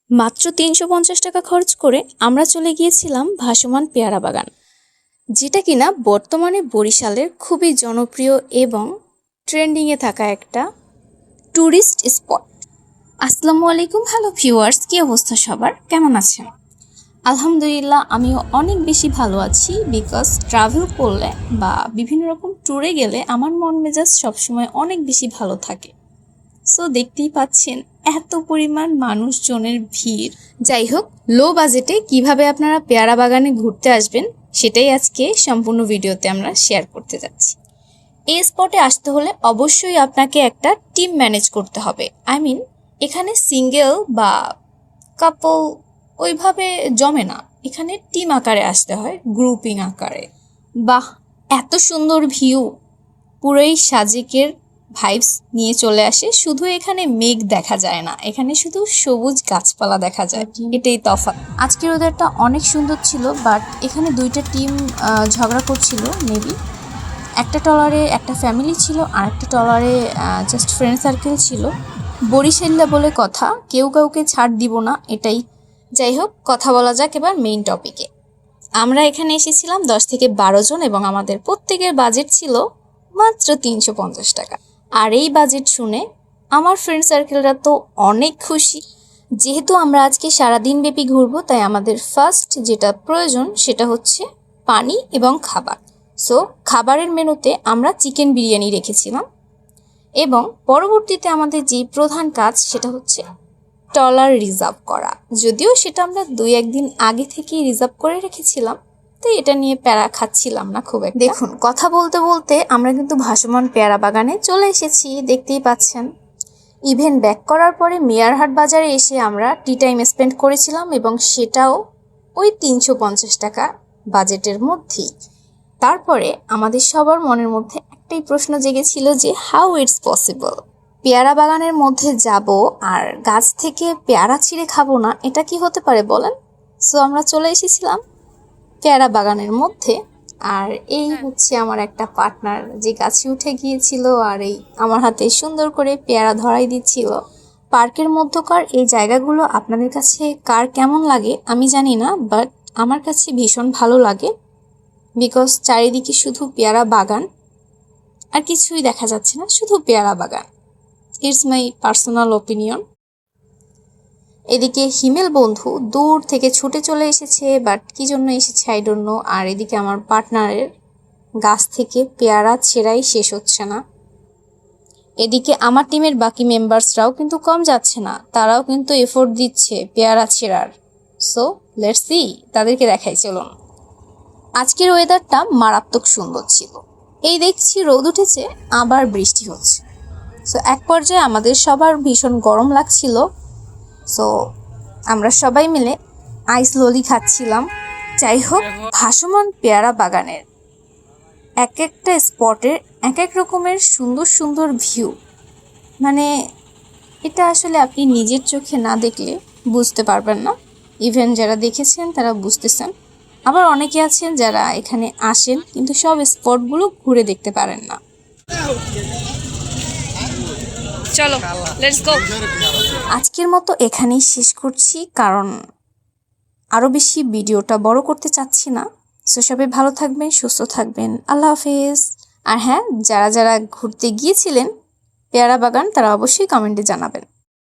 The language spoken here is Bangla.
মাত্র ৩৫০ টাকা খরচ করে আমরা চলে গিয়েছিলাম ভাসমান পেয়ারা বাগান, যেটা কিনা বর্তমানে বরিশালের খুবই জনপ্রিয় এবং ট্রেন্ডিংয়ে থাকা একটা ট্যুরিস্ট স্পট। আসসালামু আলাইকুম, হ্যালো ভিউয়ার্স, কী অবস্থা সবার, কেমন আছেন? আলহামদুলিল্লাহ, আমিও অনেক বেশি ভালো আছি। বিকজ ট্রাভেল করলে বা বিভিন্ন রকম ট্যুরে গেলে আমার মন মেজাজ সবসময় অনেক বেশি ভালো থাকে। সো দেখতেই পাচ্ছেন এত পরিমাণ মানুষজনের ভিড়। যাই হোক, লো বাজেটে কিভাবে আপনারা পেয়ারা বাগানে ঘুরতে আসবেন সেটাই আজকে সম্পূর্ণ ভিডিওতে আমরা শেয়ার করতে যাচ্ছি। এই স্পটে আসতে হলে অবশ্যই আপনাকে একটা টিম ম্যানেজ করতে হবে। এখানে সিঙ্গেল বা কাপল ওইভাবে জমে না, এখানে টিম আকারে আসতে হয়, গ্রুপিং আকারে। বাহ, এত সুন্দর ভিউ, পুরোই সাজেকের ভাইবস নিয়ে চলে আসে। শুধু এখানে মেঘ দেখা যায় না, এখানে শুধু সবুজ গাছপালা দেখা যায়, এটাই তফাৎ। আজকের ওয়েদারটা অনেক সুন্দর ছিল, বাট এখানে দুইটা টিম ঝগড়া করছিল। মেবি একটা ট্রলারে একটা ফ্যামিলি ছিল, আর একটা ট্রলারে জাস্ট ফ্রেন্ড সার্কেল ছিল। বরিশাল্লা বলে কথা, কেউ কাউকে ছাড় দিব না, এটাই। যাই হোক, কথা বলা যাক এবার মেইন টপিকে। আমরা এখানে এসেছিলাম 10 থেকে 12 জন এবং আমাদের প্রত্যেকের বাজেট ছিল মাত্র ৩৫০ টাকা। আর এই বাজেট শুনে আমার ফ্রেন্ড সার্কেলরা তো অনেক খুশি। যেহেতু আমরা আজকে সারাদিন ব্যাপী ঘুরবো, তাই আমাদের ফার্স্ট যেটা প্রয়োজন সেটা হচ্ছে পানি এবং খাবার। সো খাবারের মেনুতে আমরা চিকেন বিরিয়ানি রেখেছিলাম, এবং পরবর্তীতে আমাদের যে প্রধান কাজ সেটা হচ্ছে ট্রলার রিজার্ভ করা। যদিও সেটা আমরা 2-1 দিন আগে থেকেই রিজার্ভ করে রেখেছিলাম, তো এটা নিয়ে প্যারা খাচ্ছিলাম না খুব একটা। দেখুন, কথা বলতে বলতে আমরা কিন্তু ভাসমান পেয়ারা বাগানে চলে এসেছি, দেখতেই পাচ্ছেন। ইভেন্ট ব্যাক করার পরে মেয়ারহাট বাজারে এসে আমরা টি টাইম স্পেন্ড করেছিলাম, এবং সেটাও ওই ৩৫০ টাকা বাজেটের মধ্যেই। তারপরে আমাদের সবার মনের মধ্যে একটাই প্রশ্ন জেগেছিল যে হাউ ইটস পসিবল, পেয়ারা বাগানের মধ্যে যাব আর গাছ থেকে পেয়ারা ছিঁড়ে খাবো না, এটা কি হতে পারে বলেন? সো আমরা চলে এসেছিলাম পেয়ারা বাগানের মধ্যে। আর এই হচ্ছে আমার একটা পার্টনার, যে গাছে উঠে গিয়েছিল আর এই আমার হাতে সুন্দর করে পেয়ারা ধরাই দিচ্ছিল। পার্কের মধ্যকার এই জায়গাগুলো আপনাদের কাছে কার কেমন লাগে আমি জানি না, বাট আমার কাছে ভীষণ ভালো লাগে। বিকজ চারিদিকে শুধু পেয়ারা বাগান, আর কিছুই দেখা যাচ্ছে না, শুধু পেয়ারা বাগান। It's my personal opinion. এদিকে হিমেল বন্ধু দূর থেকে ছুটে চলে এসেছে, বাট কি জন্য এসেছে আই ডোন্ট নো। আর এদিকে আমার পার্টনারের গাছ থেকে পেয়ারা ছেঁড়াই শেষ হচ্ছে না। এদিকে আমার টিমের বাকি মেম্বার্সরাও কিন্তু কম যাচ্ছে না, তারাও কিন্তু এফোর্ট দিচ্ছে পেয়ারা ছেঁড়ার। সো লেটস সি, তাদেরকে দেখাই চলুন। আজকের ওয়েদারটা মারাত্মক সুন্দর ছিল। এই দেখছি রোদ উঠেছে, আবার বৃষ্টি হচ্ছে। সো এক পর্যায়ে আমাদের সবার ভীষণ গরম লাগছিল। সো আমরা সবাই মিলে আইস ললি খাচ্ছিলাম। যাই হোক, ভাসমান পেয়ারা বাগানের এক একটা স্পটের এক এক রকমের সুন্দর সুন্দর ভিউ, মানে এটা আসলে আপনি নিজের চোখে না দেখলে বুঝতে পারবেন না। ইভেন যারা দেখেছেন তারা বুঝতেছেন, আবার অনেকে আছেন যারা এখানে আসেন কিন্তু সব স্পটগুলো ঘুরে দেখতে পারেন না। চলো লেটস গো। আজকের মতো এখানেই শেষ করছি, কারণ আরও বেশি ভিডিওটা বড় করতে চাচ্ছি না। সো সবাই ভালো থাকবেন, সুস্থ থাকবেন, আল্লাহ হাফেজ। আর হ্যাঁ, যারা যারা ঘুরতে গিয়েছিলেন পেয়ারা বাগান, তারা অবশ্যই কমেন্টে জানাবেন।